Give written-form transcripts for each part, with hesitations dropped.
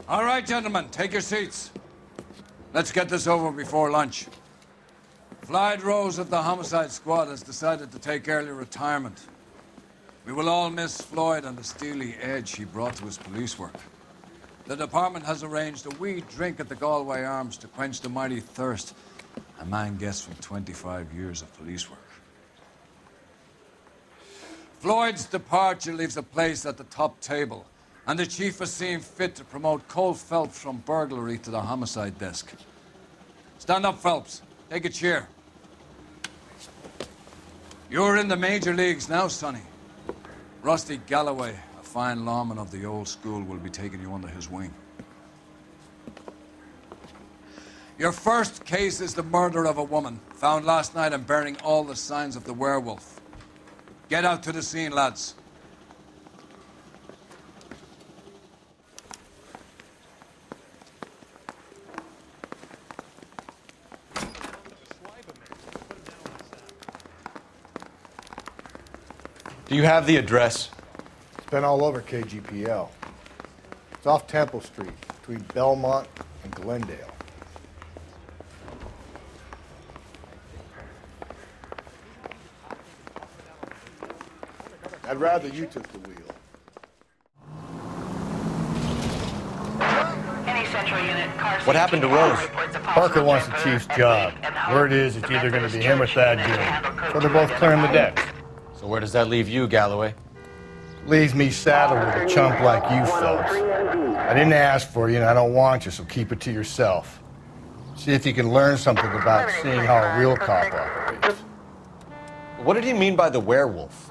All right, gentlemen, take your seats. Let's get this over before lunch. Floyd Rose of the Homicide Squad has decided to take early retirement. We will all miss Floyd and the steely edge he brought to his police work. The department has arranged a wee drink at the Galway Arms to quench the mighty thirst a man gets from 25 years of police work. Floyd's departure leaves a place at the top table, and the chief has seen fit to promote Cole Phelps from burglary to the homicide desk. Stand up, Phelps. Take a chair. You're in the major leagues now, Sonny. Rusty Galloway, a fine lawman of the old school, will be taking you under his wing. Your first case is the murder of a woman, found last night and bearing all the signs of the werewolf. Get out to the scene, lads. Do you have the address? It's been all over KGPL. It's off Temple Street, between Belmont and Glendale. I'd rather you took the wheel. Any central unit, What happened to Rose? Parker wants the chief's job. Word is it's either going to be him or Thad Goon. So they're both clearing the decks. So where does that leave you, Galloway? Leaves me saddled with a chump like you, Phelps. I didn't ask for you, and I don't want you, so keep it to yourself. See if you can learn something about seeing how a real cop operates. What did he mean by the werewolf?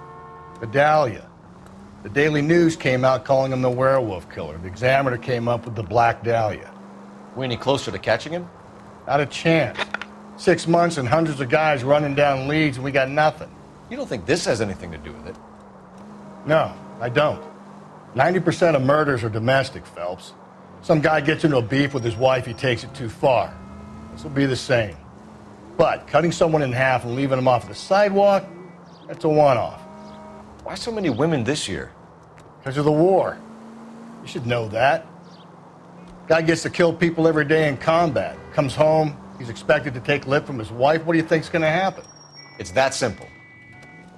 The Dahlia. The Daily News came out calling him the werewolf killer. The Examiner came up with the Black Dahlia. We any closer to catching him? Not a chance. 6 months and hundreds of guys running down leads, and we got nothing. You don't think this has anything to do with it? No, I don't. 90% of murders are domestic, Phelps. Some guy gets into a beef with his wife, he takes it too far. This will be the same. But cutting someone in half and leaving them off the sidewalk, that's a one-off. Why so many women this year? Because of the war. You should know that. Guy gets to kill people every day in combat. Comes home, he's expected to take lip from his wife. What do you think's going to happen? It's that simple.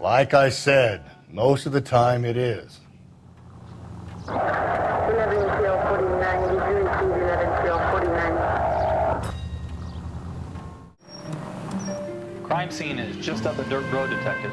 Like I said, most of the time it is. 11 field 49, did you receive 11 field 49? Crime scene is just up a dirt road, Detective.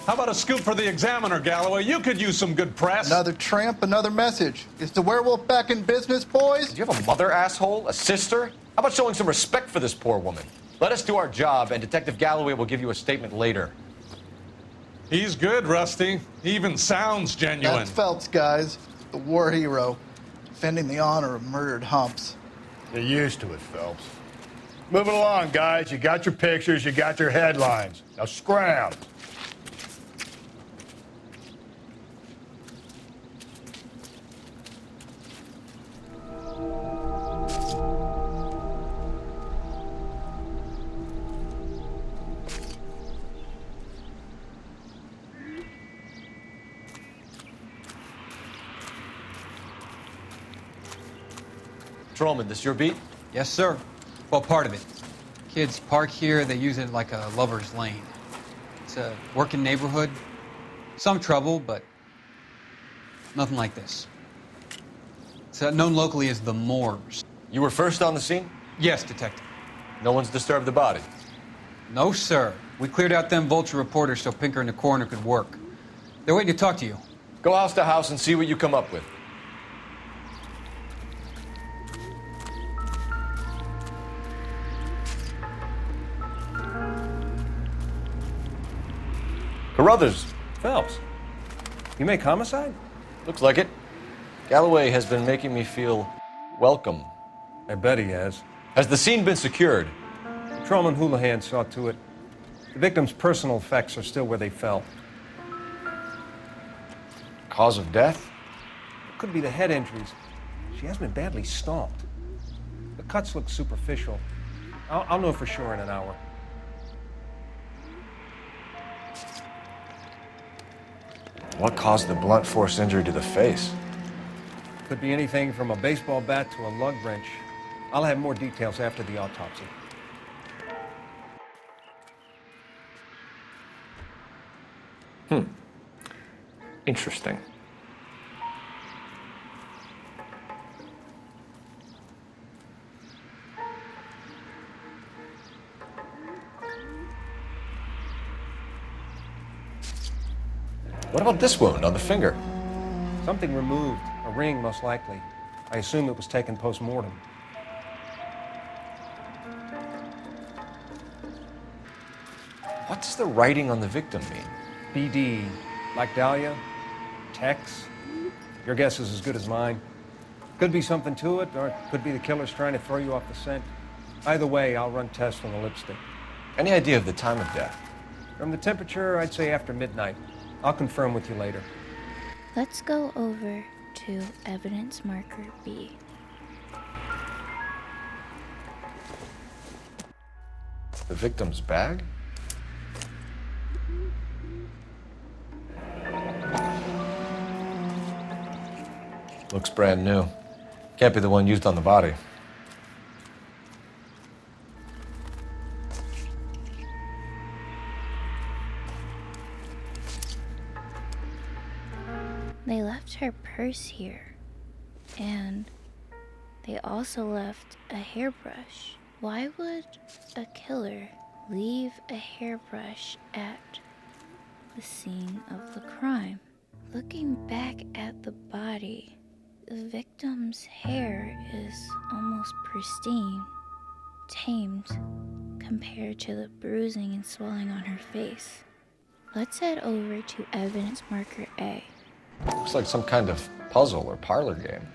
How about a scoop for the Examiner, Galloway? You could use some good press. Another tramp, another message. Is the werewolf back in business, boys? Do you have a mother, asshole? A sister? How about showing some respect for this poor woman? Let us do our job, and Detective Galloway will give you a statement later. He's good, Rusty. He even sounds genuine. That's Phelps, guys. The war hero. Defending the honor of murdered humps. Get used to it, Phelps. Moving along, guys. You got your pictures, you got your headlines. Now scram. Patrolman, this your beat? Yes, sir. Well, part of it. Kids park here, they use it like a lover's lane. It's a working neighborhood. Some trouble, but nothing like this. It's known locally as the Moors. You were first on the scene? Yes, Detective. No one's disturbed the body? No, sir. We cleared out them vulture reporters so Pinker and the coroner could work. They're waiting to talk to you. Go house to house and see what you come up with. Carruthers. Phelps, you make homicide? Looks like it. Galloway has been making me feel welcome. I bet he has. Has the scene been secured? Patrolman Houlihan saw to it. The victim's personal effects are still where they fell. Cause of death? Could be the head injuries. She has been badly stomped. The cuts look superficial. I'll know for sure in an hour. What caused the blunt force injury to the face? Could be anything from a baseball bat to a lug wrench. I'll have more details after the autopsy. Interesting. What about this wound on the finger? Something removed, a ring most likely. I assume it was taken post-mortem. What does the writing on the victim mean? BD, like Dahlia, Tex. Your guess is as good as mine. Could be something to it, or it could be the killer's trying to throw you off the scent. Either way, I'll run tests on the lipstick. Any idea of the time of death? From the temperature, I'd say after midnight. I'll confirm with you later. Let's go over to evidence marker B. The victim's bag? Looks brand new. Can't be the one used on the body. They left her purse here, and they also left a hairbrush. Why would a killer leave a hairbrush at the scene of the crime? Looking back at the body, the victim's hair is almost pristine, tamed compared to the bruising and swelling on her face. Let's head over to evidence marker A. Looks like some kind of puzzle or parlor game.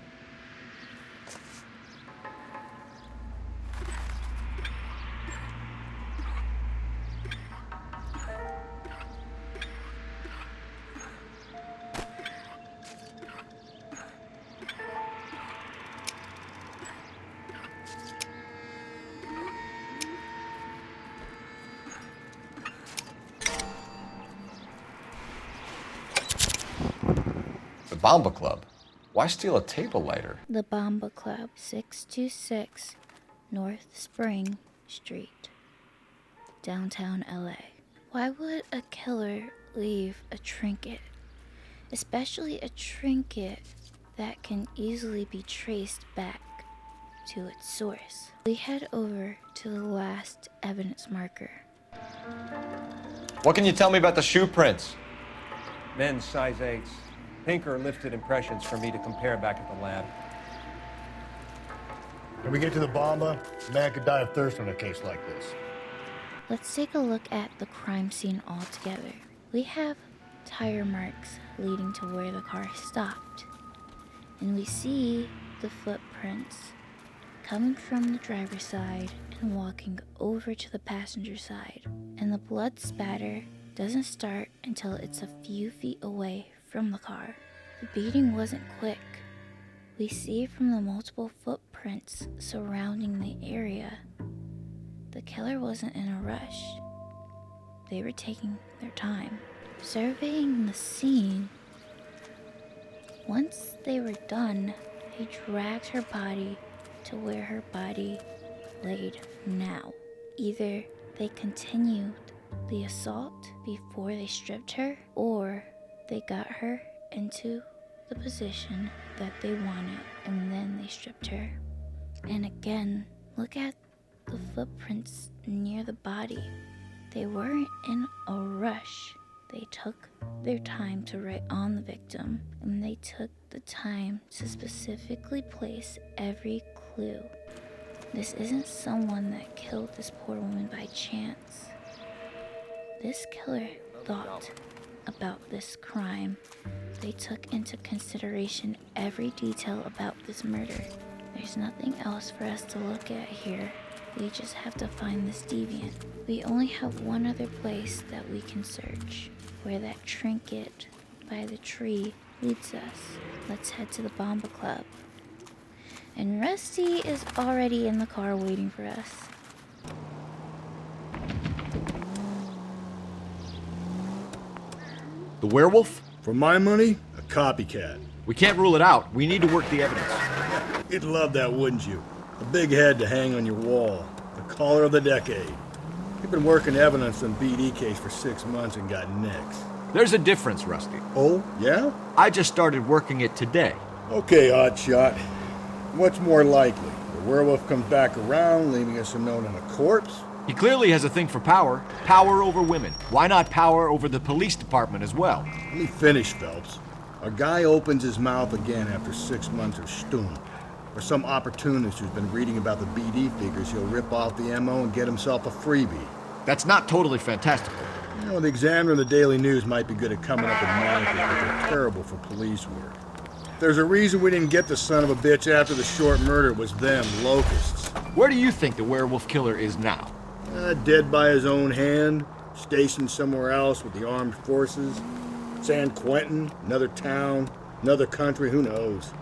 Bomba Club. Why steal a table lighter? The Bomba Club, 626 North Spring Street, downtown LA. Why would a killer leave a trinket? Especially a trinket that can easily be traced back to its source. We head over to the last evidence marker. What can you tell me about the shoe prints? Men's size 8s. Pinker lifted impressions for me to compare back at the lab. When we get to the Bomba, a man could die of thirst on a case like this. Let's take a look at the crime scene altogether. We have tire marks leading to where the car stopped. And we see the footprints coming from the driver's side and walking over to the passenger side. And the blood spatter doesn't start until it's a few feet away from the car. The beating wasn't quick. We see from the multiple footprints surrounding the area, the killer wasn't in a rush. They were taking their time. Surveying the scene, once they were done, they dragged her body to where her body laid now. Either they continued the assault before they stripped her, or they got her into the position that they wanted, and then they stripped her. And again, look at the footprints near the body. They weren't in a rush. They took their time to write on the victim, and they took the time to specifically place every clue. This isn't someone that killed this poor woman by chance. This killer thought about this crime. They took into consideration every detail about this murder. There's nothing else for us to look at here. We just have to find this deviant. We only have one other place that we can search, where that trinket by the tree leads us. Let's head to the Bomba Club. And Rusty is already in the car waiting for us. The werewolf? For my money, a copycat. We can't rule it out. We need to work the evidence. You'd love that, wouldn't you? A big head to hang on your wall. The caller of the decade. You've been working evidence on BD case for 6 months and got nicks. There's a difference, Rusty. Oh, yeah? I just started working it today. Okay, oddshot. What's more likely? The werewolf comes back around, leaving us a note on a corpse? He clearly has a thing for power. Power over women. Why not power over the police department as well? Let me finish, Phelps. A guy opens his mouth again after 6 months of stewing. Or some opportunist who's been reading about the BD figures, he'll rip off the MO and get himself a freebie. That's not totally fantastical. You know, the Examiner and the Daily News might be good at coming up with monikers, but they're terrible for police work. There's a reason we didn't get the son of a bitch after the short murder. It was them, locusts. Where do you think the werewolf killer is now? Dead by his own hand, stationed somewhere else with the armed forces. San Quentin, another town, another country, who knows?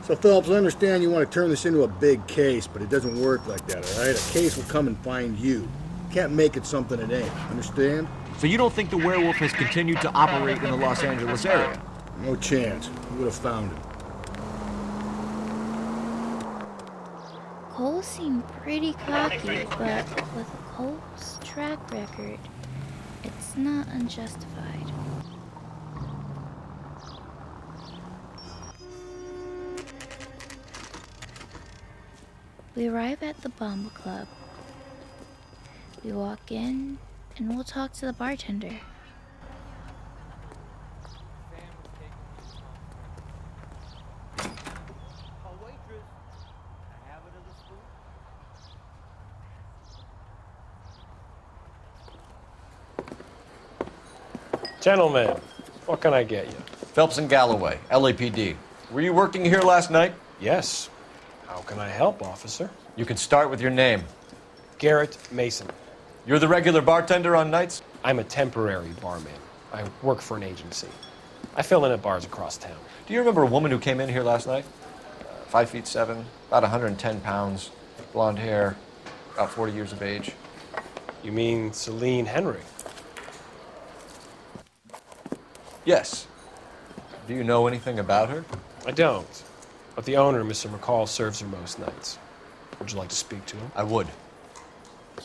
So, Phelps, I understand you want to turn this into a big case, but it doesn't work like that, all right? A case will come and find you. Can't make it something it ain't, understand? So you don't think the werewolf has continued to operate in the Los Angeles area? No chance. We would have found him. Cole seemed pretty cocky, but with Cole's track record, it's not unjustified. We arrive at the Bomba Club. We walk in, and we'll talk to the bartender. Gentlemen, what can I get you? Phelps and Galloway, LAPD. Were you working here last night? Yes. How can I help, officer? You can start with your name. Garrett Mason. You're the regular bartender on nights? I'm a temporary barman. I work for an agency. I fill in at bars across town. Do you remember a woman who came in here last night? 5'7", about 110 pounds, blonde hair, about 40 years of age. You mean Celine Henry? Yes. Do you know anything about her? I don't. But the owner, Mr. McCall, serves her most nights. Would you like to speak to him? I would.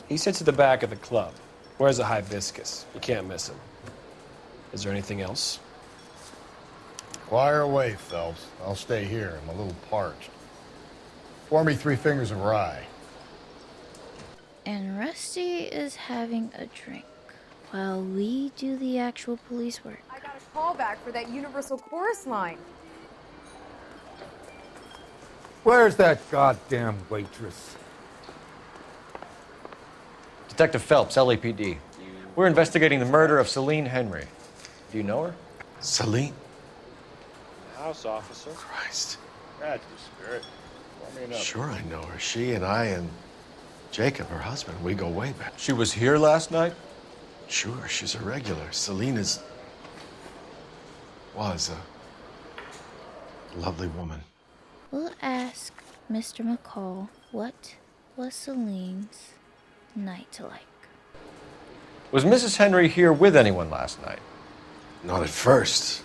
He sits at the back of the club. Wears a hibiscus. You can't miss him. Is there anything else? Fire away, Phelps. I'll stay here. I'm a little parched. Pour me 3 fingers of rye. And Rusty is having a drink while we do the actual police work. I got a call back for that Universal Chorus line. Where's that goddamn waitress? Detective Phelps, LAPD. We're investigating the murder of Celine Henry. Do you know her? Celine? House officer. Christ. That's the spirit. Sure I know her. She and I and Jacob, her husband, we go way back. She was here last night? Sure, she's a regular. Celine was a lovely woman. We'll ask Mr. McCall what was Celine's night like. Was Mrs. Henry here with anyone last night? Not at first.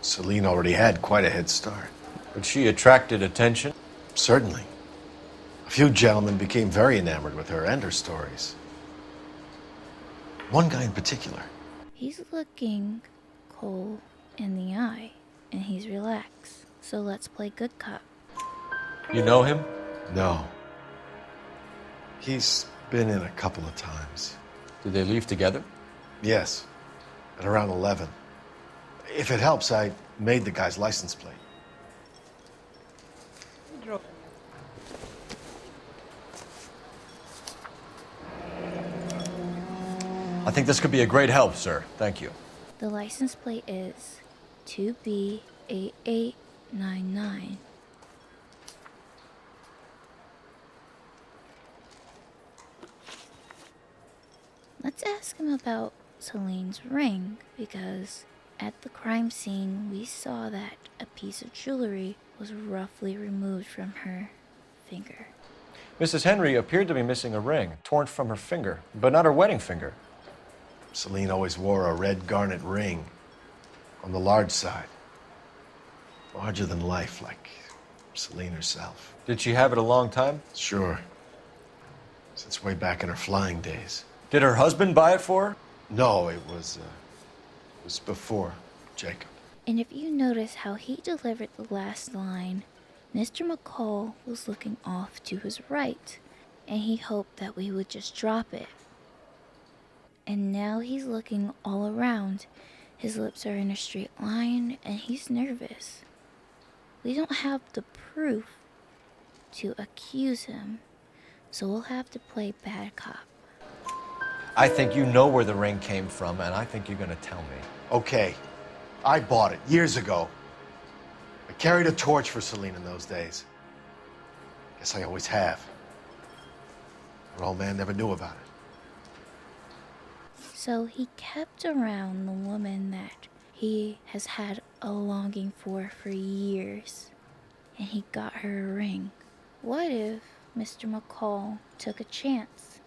Celine already had quite a head start. But she attracted attention? Certainly. A few gentlemen became very enamored with her and her stories. One guy in particular. He's looking Cole in the eye, and he's relaxed. So let's play good cop. You know him? No. He's been in a couple of times. Did they leave together? Yes. At around 11. If it helps, I made the guy's license plate. I think this could be a great help, sir. Thank you. The license plate is 2B8899. Let's ask him about Celine's ring, because at the crime scene we saw that a piece of jewelry was roughly removed from her finger. Mrs. Henry appeared to be missing a ring, torn from her finger, but not her wedding finger. Celine always wore a red garnet ring on the large side. Larger than life, like Celine herself. Did she have it a long time? Sure. Since way back in her flying days. Did her husband buy it for her? No, it was before Jacob. And if you notice how he delivered the last line, Mr. McCall was looking off to his right, and he hoped that we would just drop it. And now he's looking all around. His lips are in a straight line, and he's nervous. We don't have the proof to accuse him, so we'll have to play bad cop. I think you know where the ring came from, and I think you're gonna tell me. Okay, I bought it years ago. I carried a torch for Celine in those days. Guess I always have. Her old man never knew about it. So he kept around the woman that he has had a longing for years, and he got her a ring. What if Mr. McCall took a chance,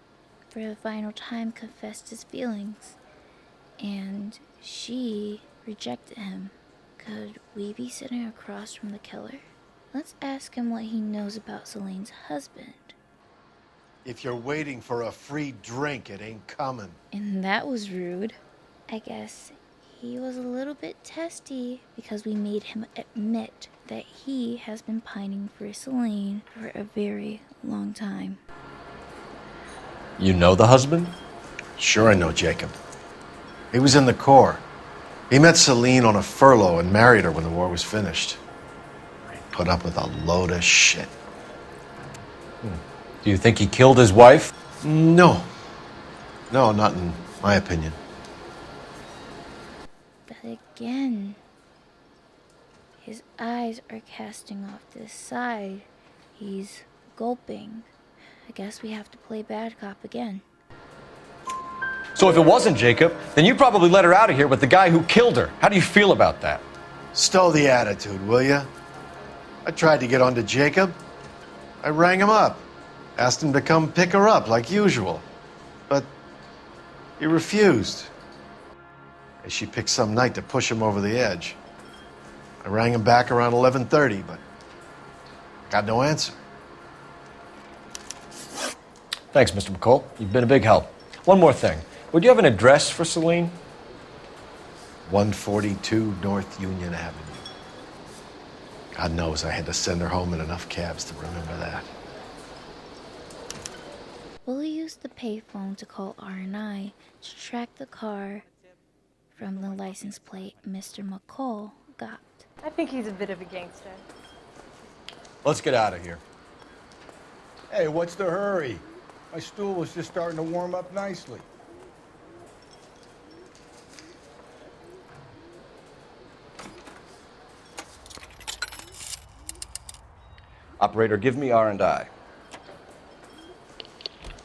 for the final time confessed his feelings, and she rejected him? Could we be sitting across from the killer? Let's ask him what he knows about Celine's husband. If you're waiting for a free drink, it ain't coming. And that was rude. I guess he was a little bit testy because we made him admit that he has been pining for Celine for a very long time. You know the husband? Sure I know Jacob. He was in the Corps. He met Celine on a furlough and married her when the war was finished. He put up with a load of shit. Do you think he killed his wife? No. No, not in my opinion. But again, his eyes are casting off this side. He's gulping. I guess we have to play bad cop again. So if it wasn't Jacob, then you probably let her out of here with the guy who killed her. How do you feel about that? Stow the attitude, will ya? I tried to get onto Jacob. I rang him up. Asked him to come pick her up like usual. But he refused. And she picked some night to push him over the edge. I rang him back around 11:30, but got no answer. Thanks, Mr. McCall. You've been a big help. One more thing. Would you have an address for Celine? 142 North Union Avenue. God knows I had to send her home in enough cabs to remember that. We'll use the payphone to call R&I to track the car from the license plate Mr. McCall got. I think he's a bit of a gangster. Let's get out of here. Hey, what's the hurry? My stool was just starting to warm up nicely. Operator, give me R&I.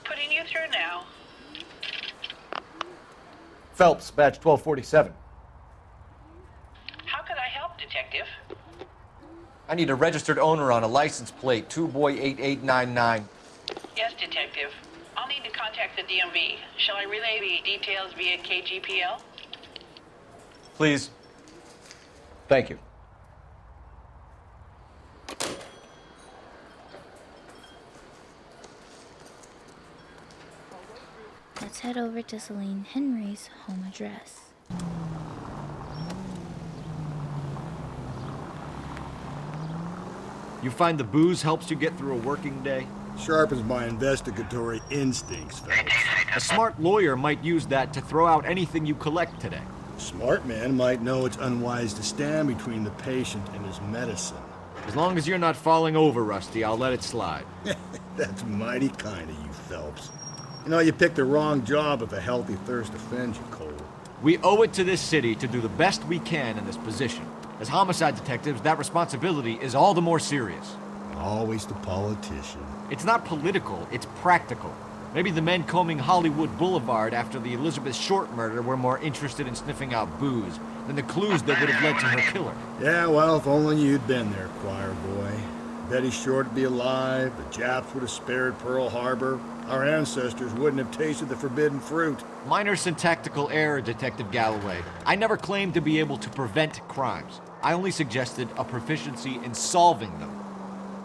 Putting you through now. Phelps, badge 1247. How could I help, Detective? I need a registered owner on a license plate, 2boy8899. Yes, Detective. I'll need to contact the DMV. Shall I relay the details via KGPL? Please. Thank you. Let's head over to Celine Henry's home address. You find the booze helps you get through a working day? Sharpens my investigatory instincts, fellas. A smart lawyer might use that to throw out anything you collect today. A smart man might know it's unwise to stand between the patient and his medicine. As long as you're not falling over, Rusty, I'll let it slide. That's mighty kind of you, Phelps. You know, you picked the wrong job if a healthy thirst offends you, Cole. We owe it to this city to do the best we can in this position. As homicide detectives, that responsibility is all the more serious. Always the politician. It's not political, it's practical. Maybe the men combing Hollywood Boulevard after the Elizabeth Short murder were more interested in sniffing out booze than the clues that would have led to her killer. Yeah, well, if only you'd been there, choir boy. Betty Short would be alive, the Japs would have spared Pearl Harbor, our ancestors wouldn't have tasted the forbidden fruit. Minor syntactical error, Detective Galloway. I never claimed to be able to prevent crimes. I only suggested a proficiency in solving them.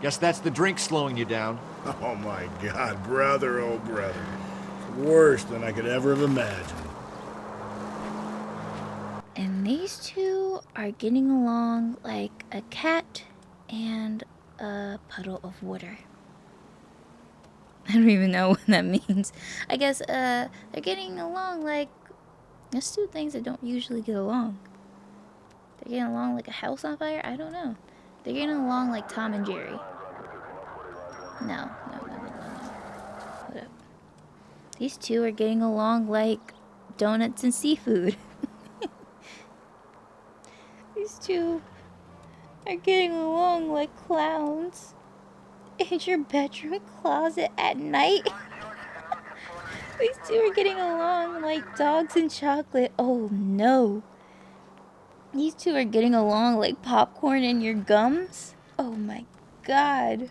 Guess that's the drink slowing you down. Oh my God, brother, oh brother. Worse than I could ever have imagined. And these two are getting along like a cat and a puddle of water. I don't even know what that means. I guess they're getting along like, there's two things that don't usually get along. They're getting along like a house on fire? I don't know. They're getting along like Tom and Jerry. No. Hold up. These two are getting along like donuts and seafood. These two are getting along like clowns in your bedroom closet at night. These two are getting along like dogs and chocolate. Oh no. These two are getting along like popcorn in your gums. Oh my God.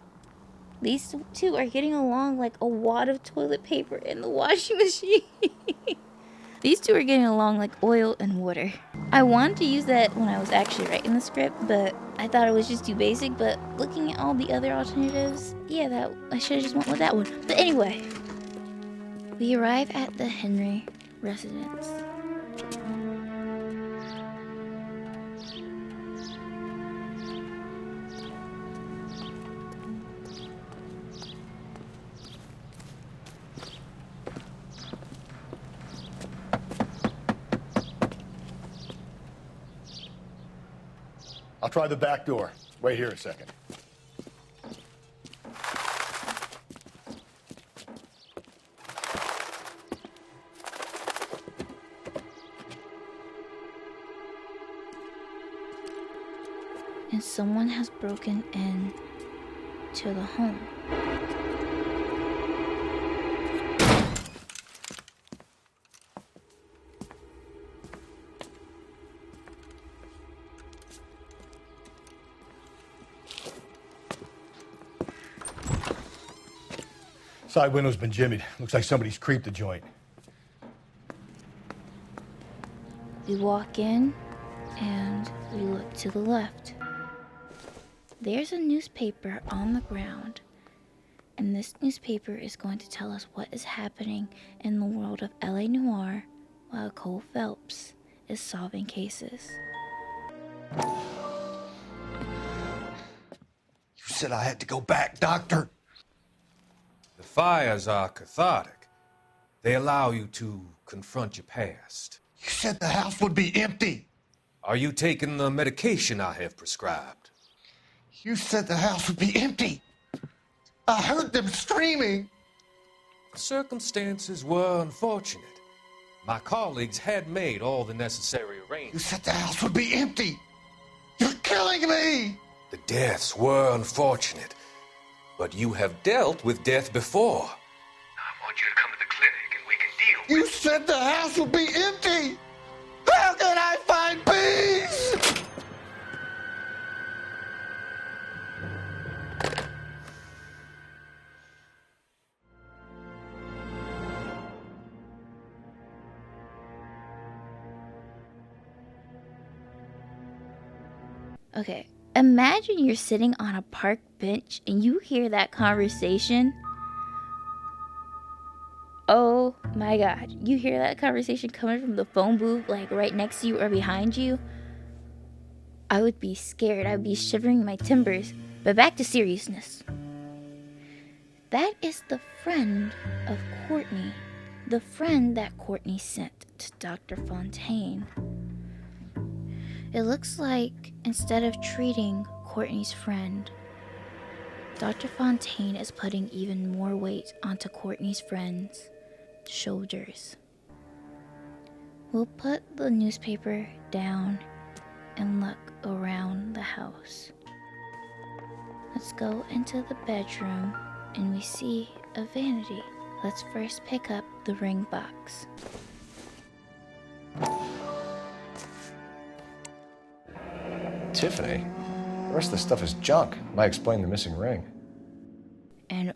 These two are getting along like a wad of toilet paper in the washing machine. These two are getting along like oil and water. I wanted to use that when I was actually writing the script, but I thought it was just too basic. But looking at all the other alternatives, yeah, I should have just went with that one. But anyway, we arrive at the Henry residence. I'll try the back door. Wait here a second. And someone has broken in to the home. Side window's been jimmied. Looks like somebody's creeped the joint. We walk in and we look to the left. There's a newspaper on the ground, and this newspaper is going to tell us what is happening in the world of LA Noire while Cole Phelps is solving cases. You said I had to go back, Doctor. The fires are cathartic. They allow you to confront your past. You said the house would be empty. Are you taking the medication I have prescribed? You said the house would be empty. I heard them screaming. Circumstances were unfortunate. My colleagues had made all the necessary arrangements. You said the house would be empty. You're killing me. The deaths were unfortunate, but you have dealt with death before. I want you to come to the clinic and we can deal with it. You said the house would be empty. How can I find peace? Okay, imagine you're sitting on a park bench and you hear that conversation. Oh my God, you hear that conversation coming from the phone booth, like right next to you or behind you. I would be scared. I'd be shivering my timbers. But back to seriousness. That is the friend of Courtney. The friend that Courtney sent to Dr. Fontaine. It looks like instead of treating Courtney's friend, Dr. Fontaine is putting even more weight onto Courtney's friend's shoulders. We'll put the newspaper down and look around the house. Let's go into the bedroom and we see a vanity. let's first pick up the ring box. Tiffany? The rest of the stuff is junk. Might explain the missing ring. And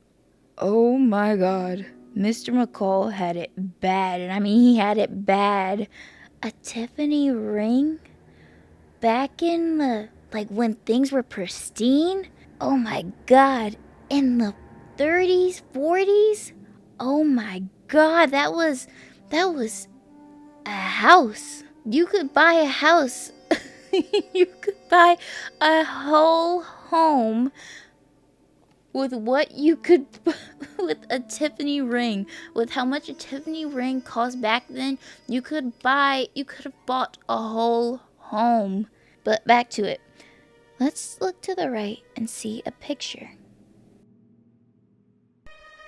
oh my god, Mr. McCall had it bad. And I mean, he had it bad. A Tiffany ring? Back in the, like, when things were pristine? Oh my god. In the 30s, 40s? Oh my god, that was a house. You could buy a house. You could buy a whole home with what you could, with a Tiffany ring. With how much a Tiffany ring cost back then, you could have bought a whole home. But back to it. Let's look to the right and see a picture.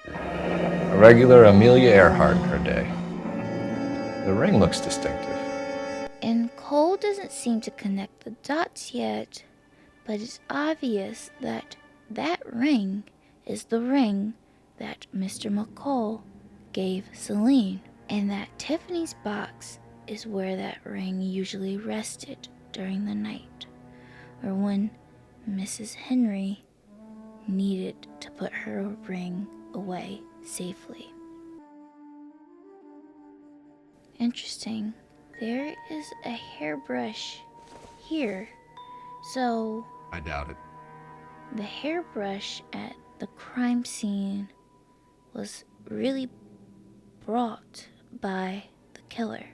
A regular Amelia Earhart in her day. The ring looks distinctive. And Cole doesn't seem to connect the dots yet, but it's obvious that that ring is the ring that Mr. McCall gave Celine, and that Tiffany's box is where that ring usually rested during the night, or when Mrs. Henry needed to put her ring away safely. Interesting. There is a hairbrush here. So I doubt it. the hairbrush at the crime scene was really brought by the killer.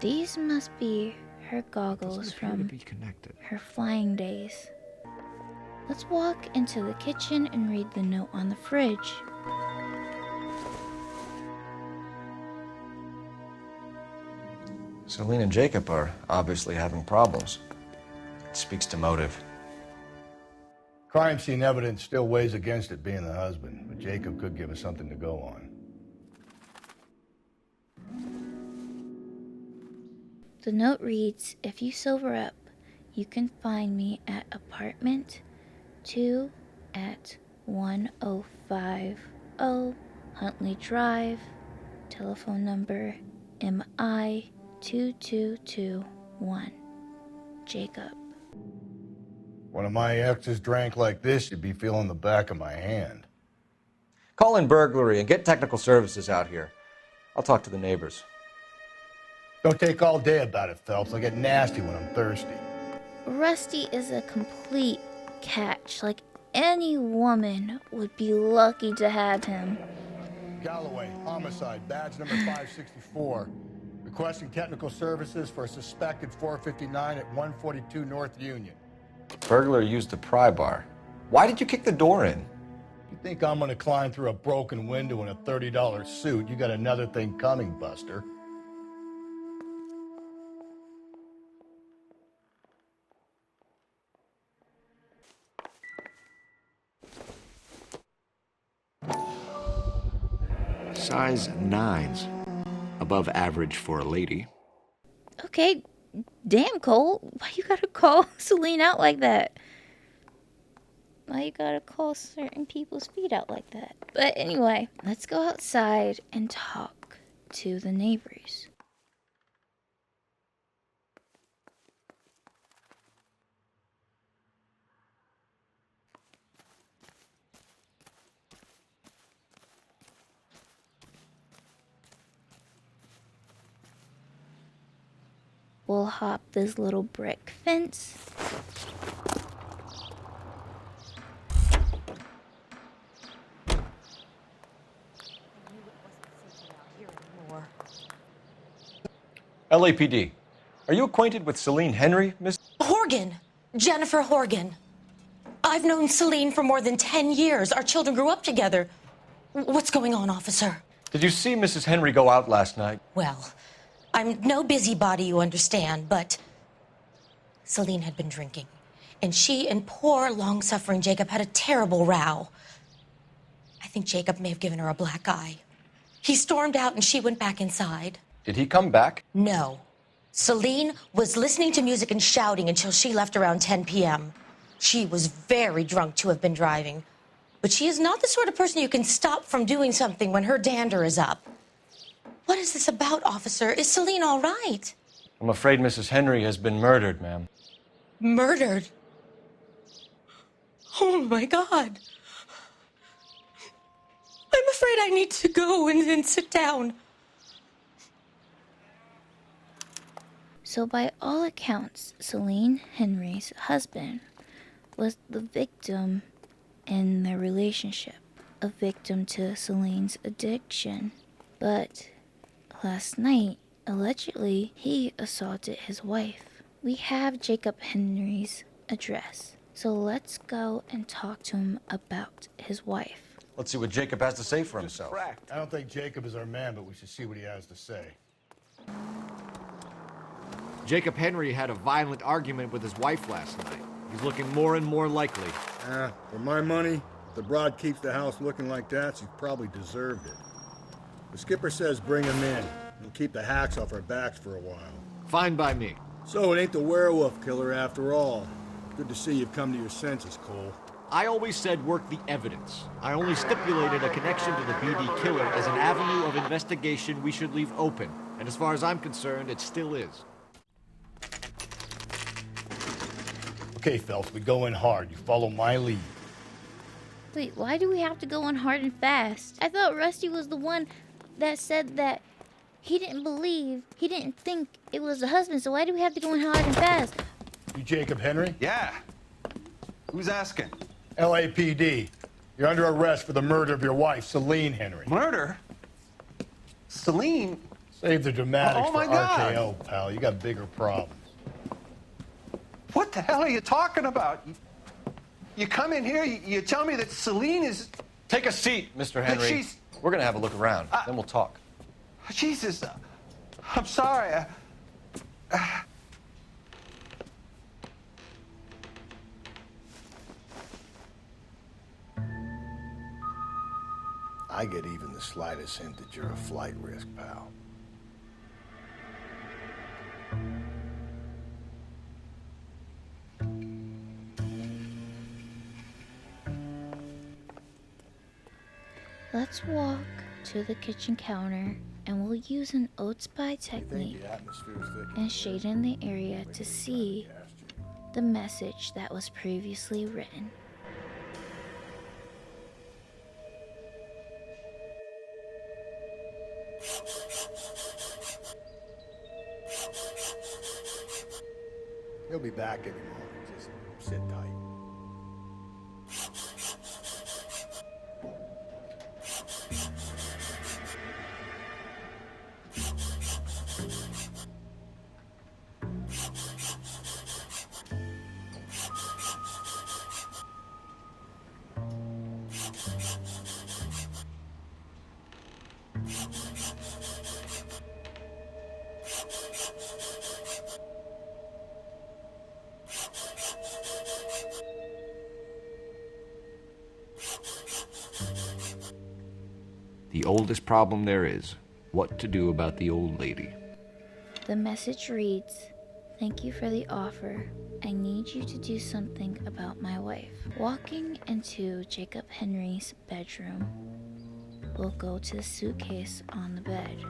These must be her goggles from her flying days. Let's walk into the kitchen and read the note on the fridge. Celine and Jacob are obviously having problems. It speaks to motive. Crime scene evidence still weighs against it being the husband, but Jacob could give us something to go on. The note reads, if you sober up, you can find me at apartment 2 at 1050 Huntley Drive, telephone number MI 2221. Jacob. When my exes drank like this, you'd be feeling the back of my hand. Call in burglary and get technical services out here. I'll talk to the neighbors. Don't take all day about it, Phelps. I get nasty when I'm thirsty. Rusty is a complete catch. Like, any woman would be lucky to have him. Galloway, homicide, badge number 564. Requesting technical services for a suspected 459 at 142 North Union. Burglar used the pry bar. Why did you kick the door in? You think I'm gonna climb through a broken window in a $30 suit? You got another thing coming, Buster. Size 9s. Above average for a lady. Okay, damn, Cole. Why you gotta call Celine out like that? Why you gotta call certain people's feet out like that? But anyway, let's go outside and talk to the neighbors. We'll hop this little brick fence. LAPD. Are you acquainted with Celine Henry, Miss? Horgan. Jennifer Horgan. I've known Celine for more than 10 years. Our children grew up together. What's going on, officer? Did you see Mrs. Henry go out last night? Well, I'm no busybody, you understand, but Celine had been drinking, and she and poor, long-suffering Jacob had a terrible row. I think Jacob may have given her a black eye. He stormed out, and she went back inside. Did he come back? No. Celine was listening to music and shouting until she left around 10 p.m. She was very drunk to have been driving, but she is not the sort of person you can stop from doing something when her dander is up. What is this about, officer? Is Celine all right? I'm afraid Mrs. Henry has been murdered, ma'am. Murdered? Oh, my God. I'm afraid I need to go and sit down. So by all accounts, Celine Henry's husband was the victim in their relationship, a victim to Celine's addiction. But last night, allegedly, he assaulted his wife. We have Jacob Henry's address, so let's go and talk to him about his wife. Let's see what Jacob has to say for himself. I don't think Jacob is our man, but we should see what he has to say. Jacob Henry had a violent argument with his wife last night. He's looking more and more likely. For my money, if the broad keeps the house looking like that, she's probably deserved it. The skipper says bring him in. We'll keep the hacks off our backs for a while. Fine by me. So it ain't the werewolf killer after all. Good to see you've come to your senses, Cole. I always said work the evidence. I only stipulated a connection to the BD killer as an avenue of investigation we should leave open. And as far as I'm concerned, it still is. Okay, Phelps, we go in hard. You follow my lead. Wait, why do we have to go on hard and fast? I thought Rusty was the one that said that he didn't think it was the husband, so why do we have to go in hard and fast? You Jacob Henry? Yeah. Who's asking? LAPD. You're under arrest for the murder of your wife, Celine Henry. Murder? Celine? Save the dramatics Oh, my for God. RKO, pal. You got bigger problems. What the hell are you talking about? You come in here, you tell me that Celine is... Take a seat, Mr. That Henry. she's... We're gonna have a look around, then we'll talk. Jesus, I'm sorry. I get even the slightest hint that you're a flight risk, pal. Let's walk to the kitchen counter and we'll use an oat spy technique and shade in the area to see the message that was previously written. He'll be back any moment. Just sit tight. The oldest problem there is, what to do about the old lady. The message reads, "Thank you for the offer. I need you to do something about my wife." Walking into Jacob Henry's bedroom, we'll go to the suitcase on the bed.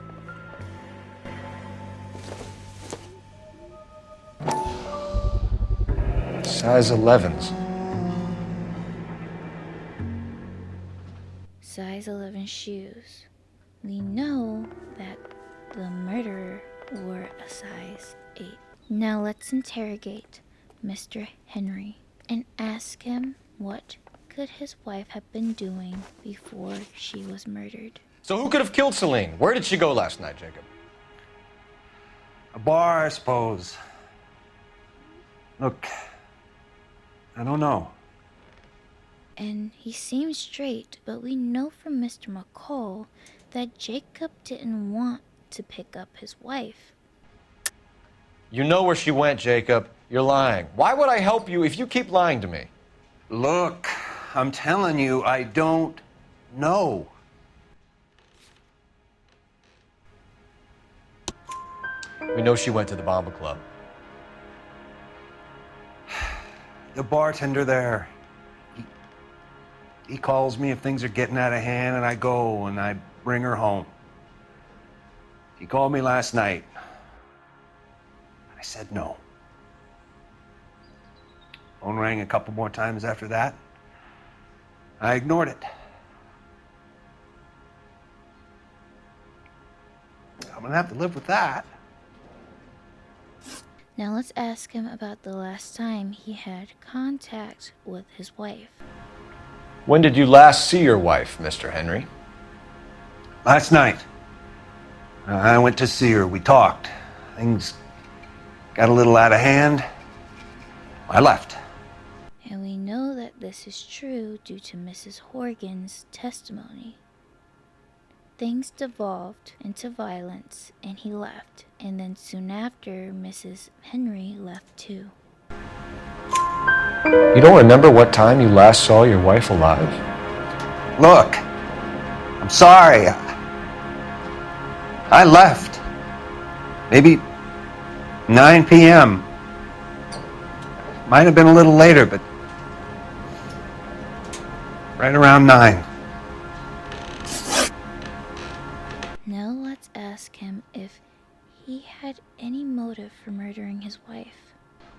Size 11s. Size 11 shoes. We know that the murderer wore a size 8. Now let's interrogate Mr. Henry and ask him what could his wife have been doing before she was murdered. So who could have killed Celine? Where did she go last night, Jacob? A bar, I suppose. Look, I don't know. And he seems straight, but we know from Mr. McCall that Jacob didn't want to pick up his wife. You know where she went, Jacob. You're lying. Why would I help you if you keep lying to me? Look, I'm telling you, I don't know. We know she went to the Bomba Club. The bartender there, He calls me if things are getting out of hand, and I go and I bring her home. He called me last night. I said no. Phone rang a couple more times after that. I ignored it. I'm gonna have to live with that. Now let's ask him about the last time he had contact with his wife. When did you last see your wife, Mr. Henry? Last night. I went to see her. We talked. Things got a little out of hand. I left. And we know that this is true due to Mrs. Horgan's testimony. Things devolved into violence and he left. And then soon after, Mrs. Henry left too. You don't remember what time you last saw your wife alive? Look, I'm sorry. I left. Maybe 9 p.m. Might have been a little later, but right around 9. Now let's ask him if he had any motive for murdering his wife.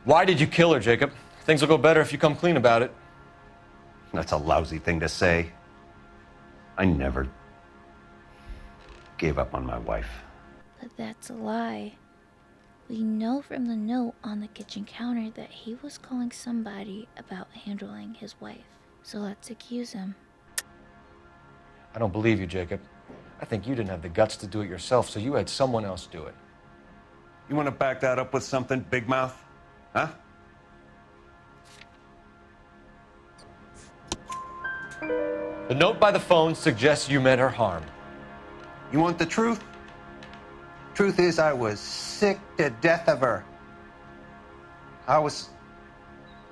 Why did you kill her, Jacob? Things will go better if you come clean about it. That's a lousy thing to say. I never gave up on my wife. But that's a lie. We know from the note on the kitchen counter that he was calling somebody about handling his wife. So let's accuse him. I don't believe you, Jacob. I think you didn't have the guts to do it yourself, so you had someone else do it. You want to back that up with something, Big Mouth? Huh? The note by the phone suggests you meant her harm. You want the truth? Truth is, I was sick to death of her. I was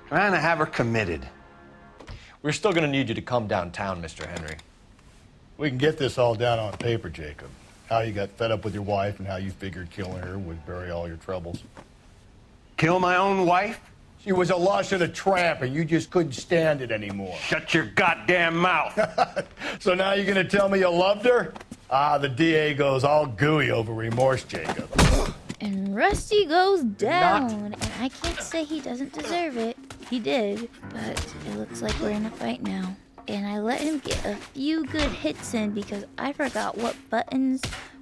trying to have her committed. We're still going to need you to come downtown, Mr. Henry. We can get this all down on paper, Jacob. How you got fed up with your wife and how you figured killing her would bury all your troubles. Kill my own wife? She was a lush and a tramp, and you just couldn't stand it anymore. Shut your goddamn mouth. So now you're going to tell me you loved her? Ah, the DA goes all gooey over remorse, Jacob. And Rusty goes down. And I can't say he doesn't deserve it. He did. But it looks like we're in a fight now. And I let him get a few good hits in because I forgot what buttons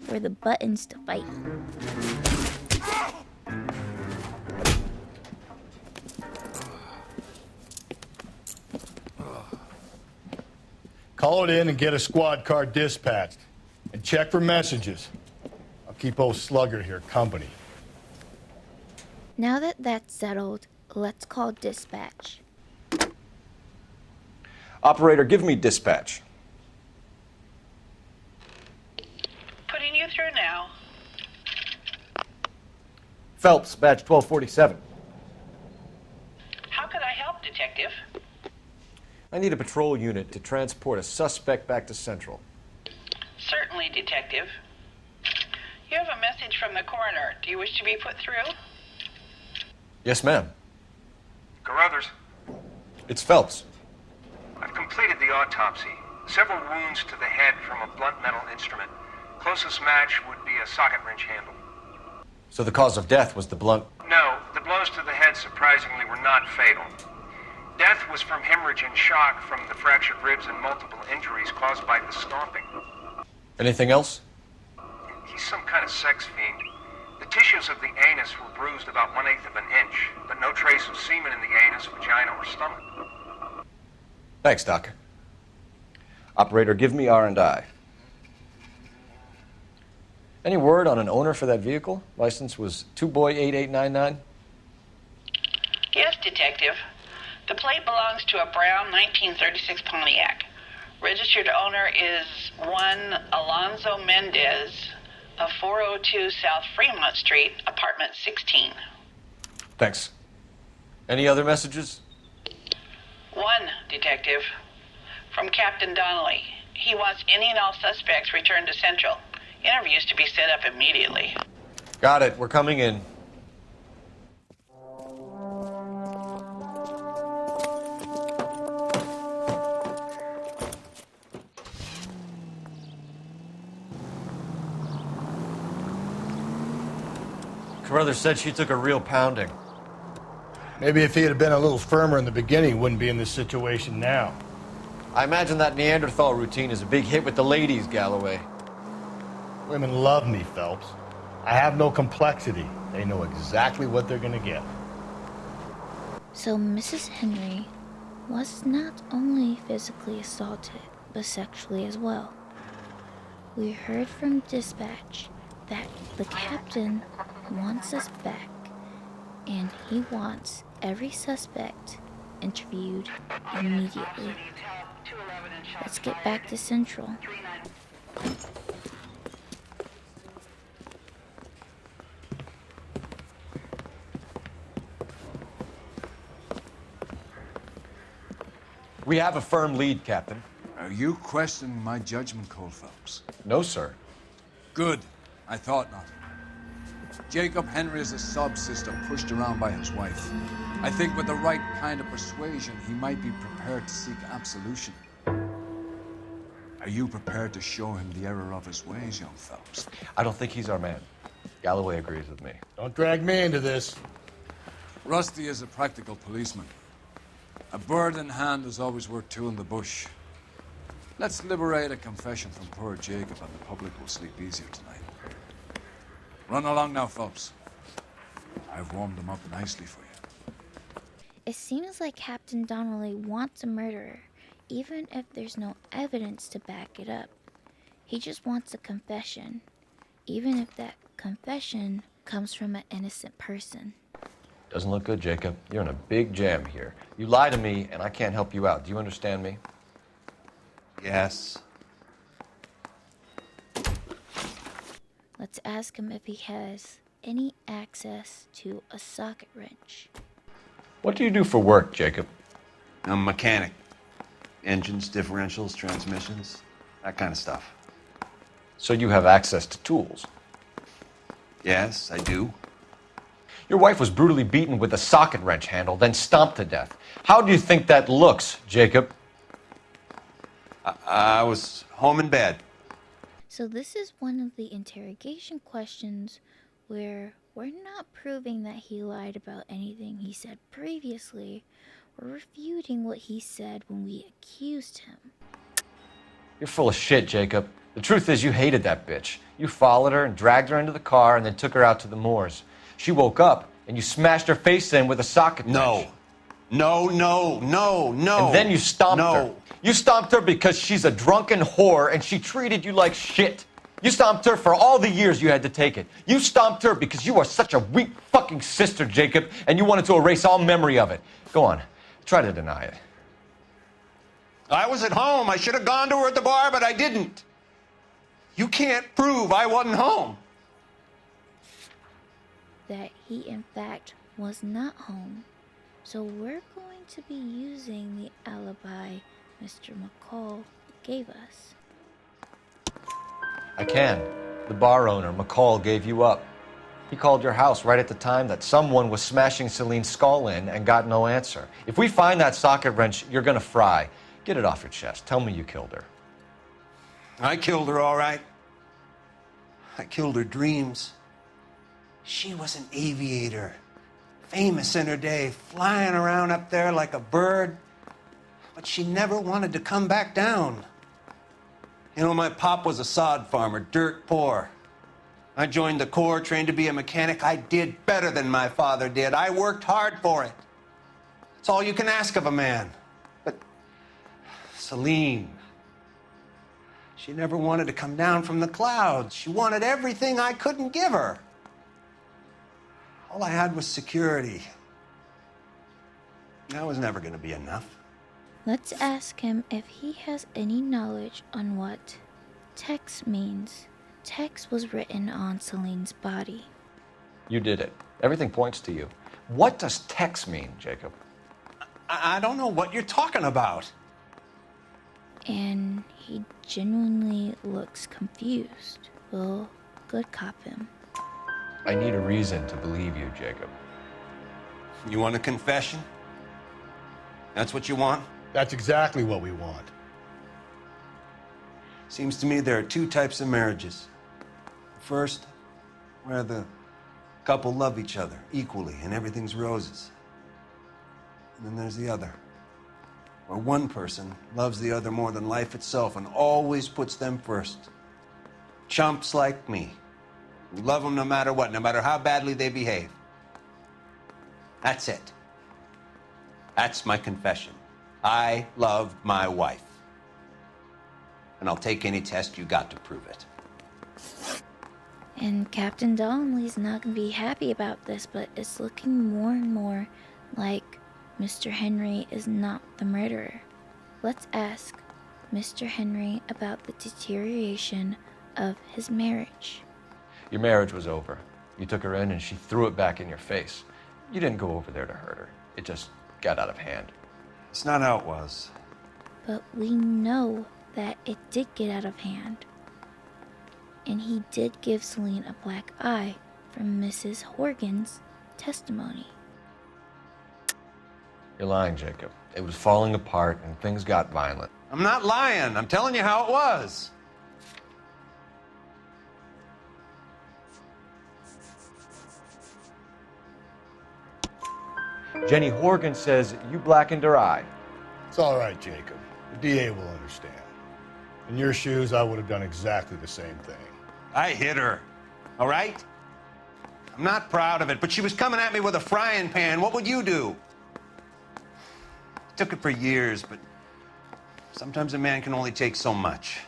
were the buttons to fight. Call it in and get a squad car dispatched. And check for messages. I'll keep old Slugger here company. Now that that's settled, let's call dispatch. Operator, give me dispatch. Putting you through now. Phelps, badge 1247. How could I help, Detective? I need a patrol unit to transport a suspect back to Central. Certainly, Detective. You have a message from the coroner. Do you wish to be put through? Yes, ma'am. Carruthers, It's Phelps. I've completed the autopsy. Several wounds to the head from a blunt metal instrument. Closest match would be a socket wrench handle. So the cause of death was the blunt... No, the blows to the head surprisingly were not fatal. Death was from hemorrhage and shock from the fractured ribs and multiple injuries caused by the stomping. Anything else? He's some kind of sex fiend. The tissues of the anus were bruised about 1/8 of an inch, but no trace of semen in the anus, vagina, or stomach. Thanks, Doc. Operator, give me R&I. Any word on an owner for that vehicle? License was 2boy8899. Yes, Detective. The plate belongs to a brown 1936 Pontiac. Registered owner is one Alonzo Mendez of 402 South Fremont Street, apartment 16. Thanks. Any other messages? One, Detective. From Captain Donnelly. He wants any and all suspects returned to Central. Interviews to be set up immediately. Got it. We're coming in. Carruthers said she took a real pounding. Maybe if he had been a little firmer in the beginning, he wouldn't be in this situation now. I imagine that Neanderthal routine is a big hit with the ladies, Galloway. Women love me, Phelps. I have no complexity. They know exactly what they're gonna get. So Mrs. Henry was not only physically assaulted, but sexually as well. We heard from dispatch that the captain wants us back, and he wants every suspect interviewed immediately. Let's get back to Central. We have a firm lead, Captain. Are you questioning my judgment, Cole Phelps? No, sir. Good. I thought not. Jacob Henry is a sub-sister pushed around by his wife. I think with the right kind of persuasion, he might be prepared to seek absolution. Are you prepared to show him the error of his ways, young Phelps? I don't think he's our man. Galloway agrees with me. Don't drag me into this. Rusty is a practical policeman. A bird in hand is always worth two in the bush. Let's liberate a confession from poor Jacob, and the public will sleep easier tonight. Run along now, Phelps. I've warmed them up nicely for you. It seems like Captain Donnelly wants a murderer, even if there's no evidence to back it up. He just wants a confession, even if that confession comes from an innocent person. Doesn't look good, Jacob. You're in a big jam here. You lie to me, and I can't help you out. Do you understand me? Yes. Let's ask him if he has any access to a socket wrench. What do you do for work, Jacob? I'm a mechanic. Engines, differentials, transmissions, that kind of stuff. So you have access to tools? Yes, I do. Your wife was brutally beaten with a socket wrench handle, then stomped to death. How do you think that looks, Jacob? I was home in bed. So this is one of the interrogation questions where we're not proving that he lied about anything he said previously. We're refuting what he said when we accused him. You're full of shit, Jacob. The truth is you hated that bitch. You followed her and dragged her into the car and then took her out to the moors. She woke up and you smashed her face in with a socket wrench. No. And then you stomped her. You stomped her because she's a drunken whore and she treated you like shit. You stomped her for all the years you had to take it. You stomped her because you are such a weak fucking sister, Jacob, and you wanted to erase all memory of it. Go on. Try to deny it. I was at home. I should have gone to her at the bar, but I didn't. You can't prove I wasn't home. That he in fact was not home. So we're going to be using the alibi Mr. McCall gave us. I can. The bar owner, McCall, gave you up. He called your house right at the time that someone was smashing Celine's skull in and got no answer. If we find that socket wrench, you're gonna fry. Get it off your chest. Tell me you killed her. I killed her, all right. I killed her dreams. She was an aviator, famous in her day, flying around up there like a bird. But she never wanted to come back down. You know, my pop was a sod farmer, dirt poor. I joined the Corps, trained to be a mechanic. I did better than my father did. I worked hard for it. It's all you can ask of a man. But Celine, she never wanted to come down from the clouds. She wanted everything I couldn't give her. All I had was security. That was never going to be enough. Let's ask him if he has any knowledge on what text means. Text was written on Celine's body. You did it. Everything points to you. What does text mean, Jacob? I don't know what you're talking about. And he genuinely looks confused. We'll good cop him. I need a reason to believe you, Jacob. You want a confession? That's what you want? That's exactly what we want. Seems to me there are two types of marriages. First, where the Couple love each other equally and everything's roses. And then there's the other, where one person loves the other more than life itself and always puts them first. Chumps like me, who love them no matter what, no matter how badly they behave. That's it. That's my confession. I love my wife. And I'll take any test you got to prove it. And Captain Donnelly's not going to be happy about this, but it's looking more and more like Mr. Henry is not the murderer. Let's ask Mr. Henry about the deterioration of his marriage. Your marriage was over. You took her in and she threw it back in your face. You didn't go over there to hurt her. It just got out of hand. It's not how it was. But we know that it did get out of hand. And he did give Celine a black eye from Mrs. Horgan's testimony. You're lying, Jacob. It was falling apart and things got violent. I'm not lying. I'm telling you how it was. Jenny Horgan says you blackened her eye. It's all right, Jacob. The DA will understand. In your shoes, I would have done exactly the same thing. I hit her, all right? I'm not proud of it, but she was coming at me with a frying pan. What would you do? Took it for years, but sometimes a man can only take so much.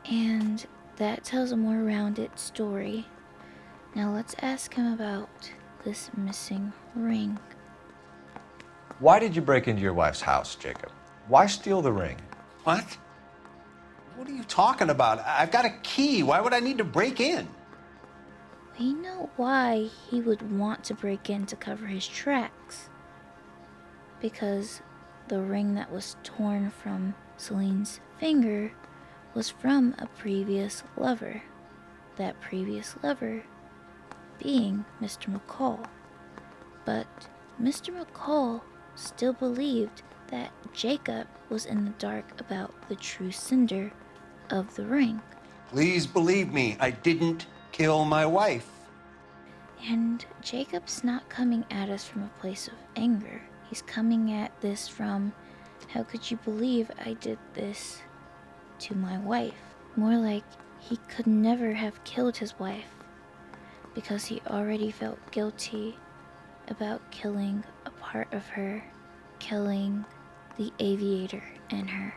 And that tells a more rounded story. Now let's ask him about this missing ring. Why did you break into your wife's house, Jacob? Why steal the ring? What? What are you talking about? I've got a key. Why would I need to break in? We know why he would want to break in to cover his tracks. Because the ring that was torn from Celine's finger was from a previous lover. That previous lover being Mr. McCall. But Mr. McCall still believed that Jacob was in the dark about the true sender of the ring. Please believe me, I didn't kill my wife. And Jacob's not coming at us from a place of anger. He's coming at this from, how could you believe I did this to my wife? More like he could never have killed his wife because he already felt guilty about killing a part of her, killing the aviator in her.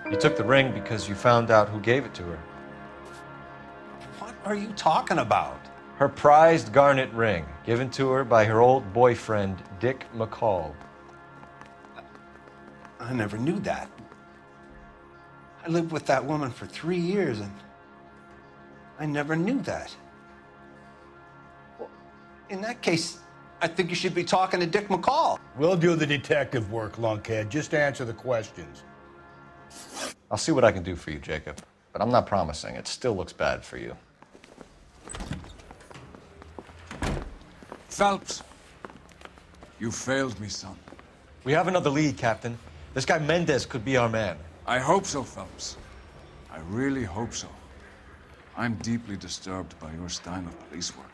You took the ring because you found out who gave it to her. What are you talking about? Her prized garnet ring, given to her by her old boyfriend, Dick McCall. I never knew that. I lived with that woman for 3 years and I never knew that. Well, in that case, I think you should be talking to Dick McCall. We'll do the detective work, lunkhead. Just answer the questions. I'll see what I can do for you, Jacob. But I'm not promising. It still looks bad for you. Phelps, you failed me, son. We have another lead, Captain. This guy Mendez could be our man. I hope so, Phelps. I really hope so. I'm deeply disturbed by your style of police work.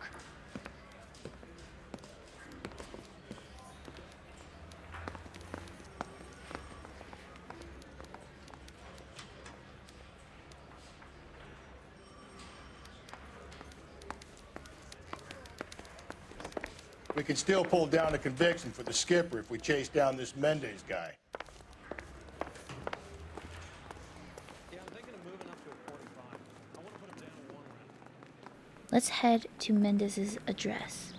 We can still pull down a conviction for the skipper if we chase down this Mendez guy. Let's head to Mendez's address.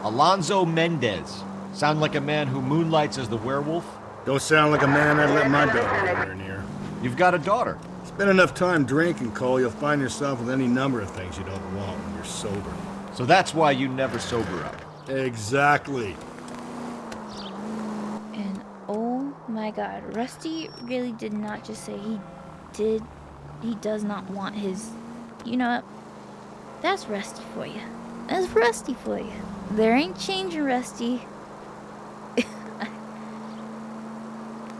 Alonzo Mendez. Sound like a man who moonlights as the werewolf? Don't sound like a man I'd let my daughter anywhere near. You've got a daughter. Spend enough time drinking, Cole, you'll find yourself with any number of things you don't want when you're sober. So that's why you never sober up. Exactly. And oh my god, Rusty really did not just say he does not want his, you know, that's Rusty for you. That's Rusty for you. There ain't changing Rusty.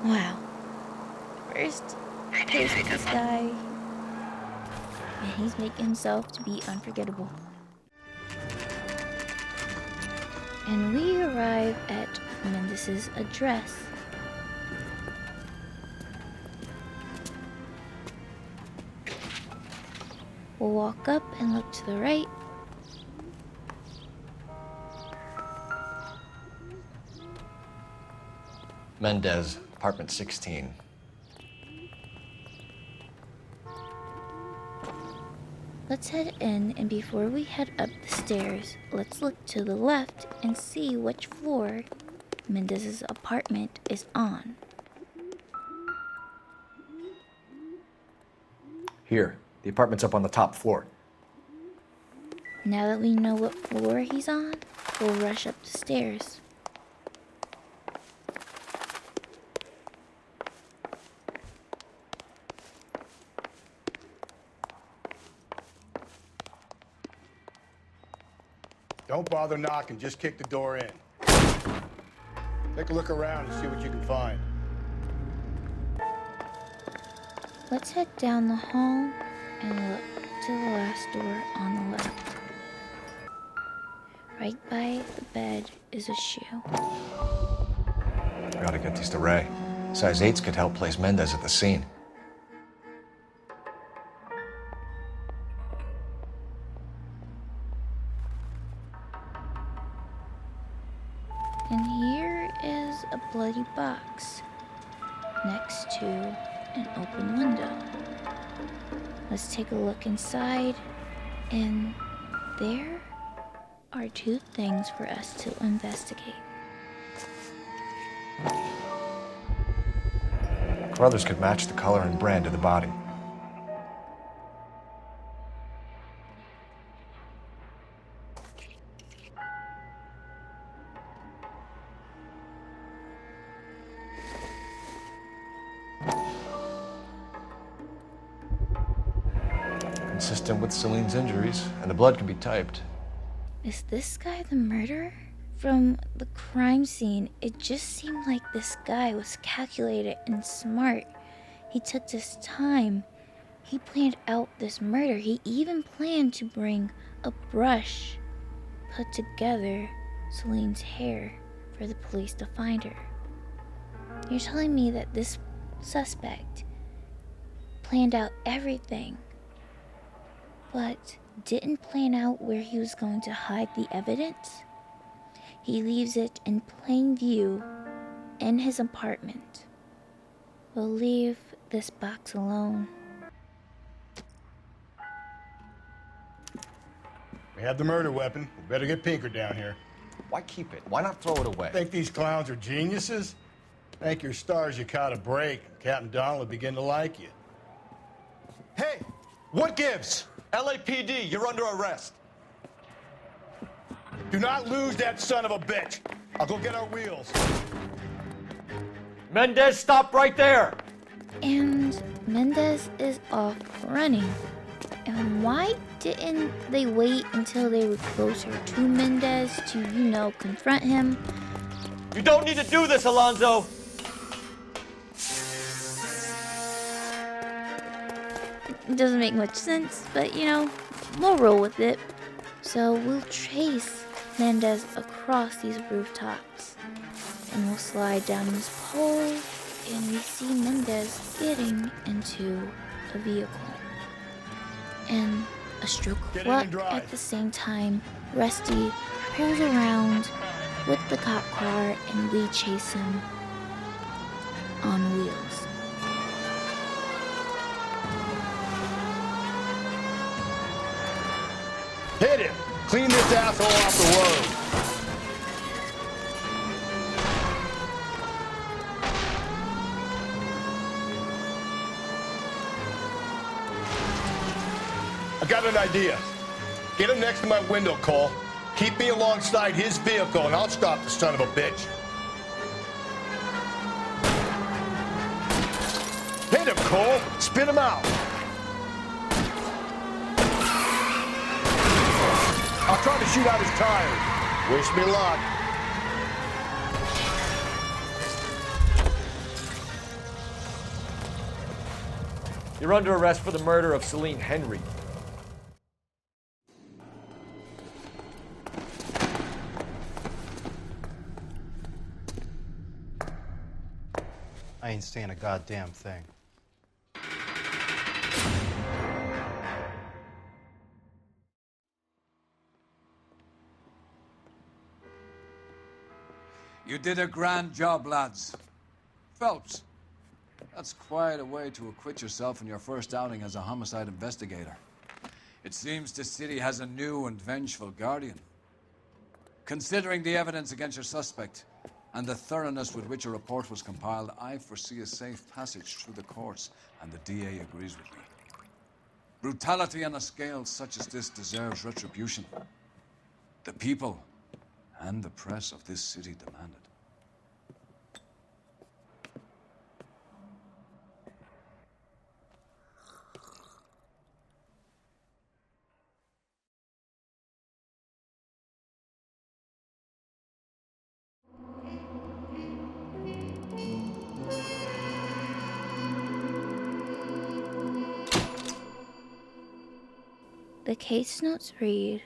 Wow. First, pissed this guy. and he's making himself to be unforgettable. And we arrive at Mendez's address. We'll walk up and look to the right. Mendez, apartment 16. Let's head in, and before we head up the stairs, let's look to the left and see which floor Mendez's apartment is on. Here, the apartment's up on the top floor. Now that we know what floor he's on, we'll rush up the stairs. Don't bother knocking, just kick the door in. Take a look around and see what you can find. Let's head down the hall and look to the last door on the left. Right by the bed is a shoe. We gotta get these to Ray. Size 8s could help place Mendez at the scene. And here is a bloody box next to an open window. Let's take a look inside, and there are two things for us to investigate. Carruthers could match the color and brand of the body. Consistent with Celine's injuries, and the blood can be typed. Is this guy the murderer? From the crime scene, it just seemed like this guy was calculated and smart. He took his time. He planned out this murder. He even planned to bring a brush, put together Celine's hair for the police to find her. You're telling me that this suspect planned out everything, but didn't plan out where he was going to hide the evidence? He leaves it in plain view in his apartment. We'll leave this box alone. We have the murder weapon. We better get Pinker down here. Why keep it? Why not throw it away? Think these clowns are geniuses? Thank your stars you caught a break. Captain Donald will begin to like you. Hey, what gives? LAPD, you're under arrest. Do not lose that son of a bitch. I'll go get our wheels. Mendez, stop right there! And Mendez is off running. And why didn't they wait until they were closer to Mendez to, confront him? You don't need to do this, Alonzo! It doesn't make much sense, but we'll roll with it. So we'll trace Mendez across these rooftops, and we'll slide down this pole, and we see Mendez getting into a vehicle. And a stroke of luck at the same time, Rusty pulls around with the cop car, and we chase him on wheels. Hit him! Clean this asshole off the road! I got an idea. Get him next to my window, Cole. Keep me alongside his vehicle, and I'll stop the son of a bitch. Hit him, Cole! Spin him out! I'll try to shoot out his tires. Wish me luck. You're under arrest for the murder of Celine Henry. I ain't saying a goddamn thing. You did a grand job, lads. Phelps, that's quite a way to acquit yourself in your first outing as a homicide investigator. It seems the city has a new and vengeful guardian. Considering the evidence against your suspect and the thoroughness with which a report was compiled, I foresee a safe passage through the courts, and the DA agrees with me. Brutality on a scale such as this deserves retribution. The people and the press of this city demand it. The case notes read,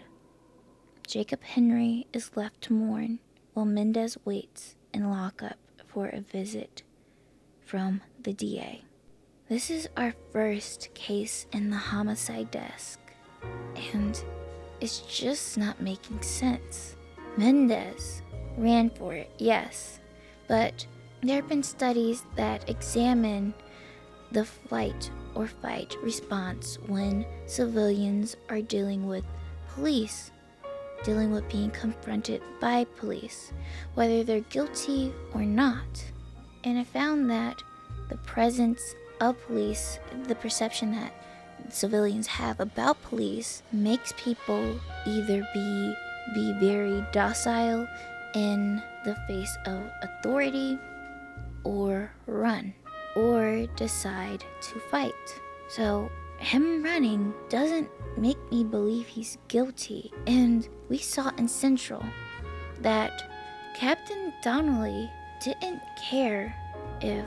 Jacob Henry is left to mourn while Mendez waits in lockup for a visit from the DA. This is our first case in the homicide desk, and it's just not making sense. Mendez ran for it, yes, but there have been studies that examine the flight or fight response when civilians are dealing with police, dealing with being confronted by police, whether they're guilty or not. And I found that the presence of police, the perception that civilians have about police, makes people either be very docile in the face of authority, or run, or decide to fight. So him running doesn't make me believe he's guilty. And we saw in Central that Captain Donnelly didn't care if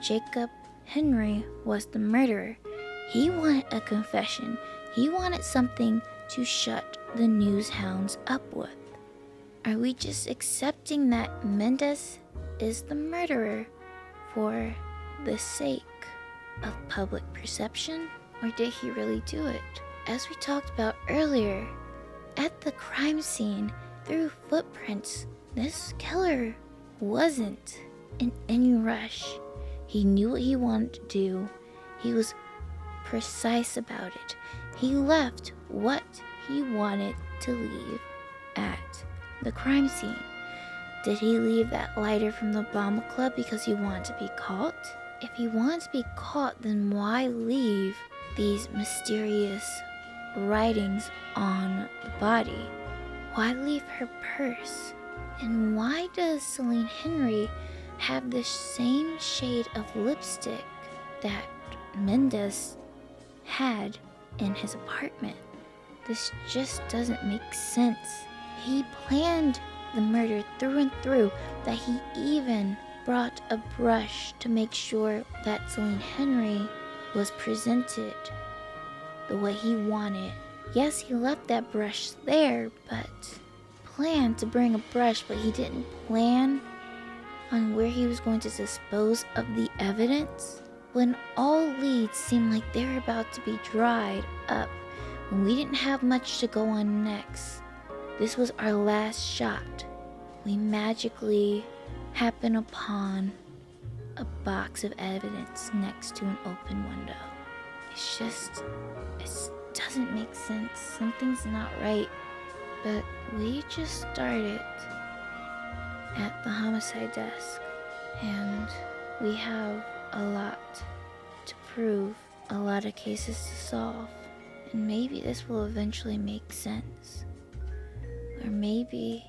Jacob Henry was the murderer. He wanted a confession. He wanted something to shut the news hounds up with. Are we just accepting that Mendez is the murderer for the sake of public perception? Or did he really do it? As we talked about earlier, at the crime scene, through footprints, this killer wasn't in any rush. He knew what he wanted to do. He was precise about it. He left what he wanted to leave at the crime scene. Did he leave that lighter from the Bomba Club because he wanted to be caught? If he wanted to be caught, then why leave these mysterious writings on the body? Why leave her purse? And why does Celine Henry have the same shade of lipstick that Mendez had in his apartment? This just doesn't make sense. He planned the murder through and through, that he even brought a brush to make sure that Celine Henry was presented the way he wanted. Yes, he left that brush there, but planned to bring a brush, but he didn't plan on where he was going to dispose of the evidence. When all leads seemed like they were about to be dried up, when we didn't have much to go on next, this was our last shot. We magically happen upon a box of evidence next to an open window. It doesn't make sense. Something's not right. But we just started at the homicide desk, and we have a lot to prove, a lot of cases to solve, and maybe this will eventually make sense. Or maybe,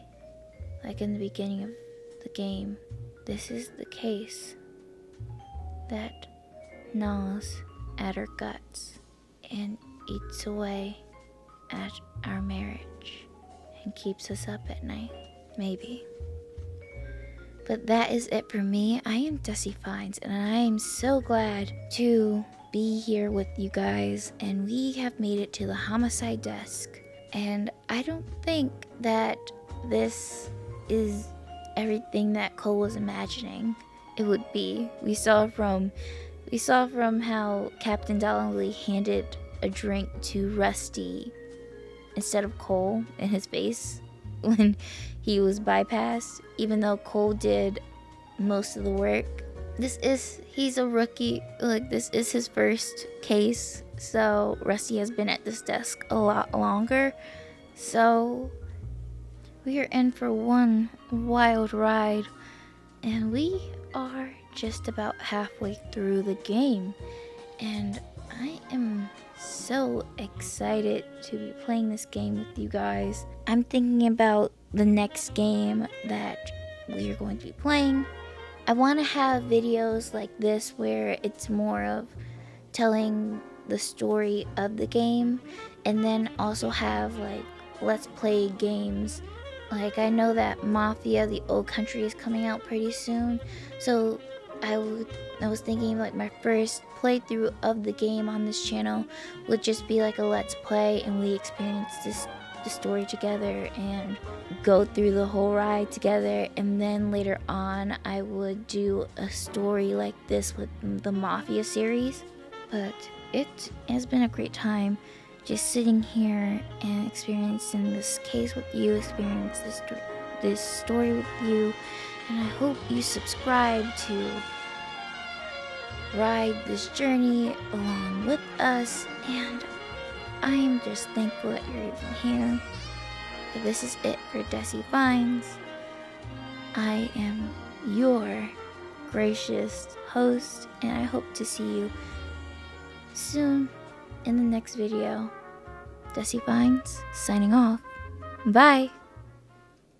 like in the beginning of the game, this is the case that gnaws at our guts and eats away at our marriage and keeps us up at night. Maybe. But that is it for me. I am Dessie Finds, and I am so glad to be here with you guys, and we have made it to the homicide desk. And I don't think that this is everything that Cole was imagining. it would be. We saw from how Captain Donnelly handed a drink to Rusty instead of Cole in his face when he was bypassed, even though Cole did most of the work. He's a rookie, like this is his first case, so Rusty has been at this desk a lot longer. So we are in for one wild ride, and we are just about halfway through the game, and I am so excited to be playing this game with you guys. I'm thinking about the next game that we are going to be playing. I want to have videos like this where it's more of telling the story of the game, and then also have like let's play games. Like I know that Mafia: The Old Country is coming out pretty soon, so I was thinking like my first playthrough of the game on this channel would just be like a let's play, and we experience the story together and go through the whole ride together, and then later on I would do a story like this with the Mafia series. But it has been a great time just sitting here and experiencing this case with you, experience this story with you, and I hope you subscribe to ride this journey along with us, and I am just thankful that you're even here. So this is it for Dessie Finds. I am your gracious host, and I hope to see you soon in the next video. Dessie Finds, signing off. Bye!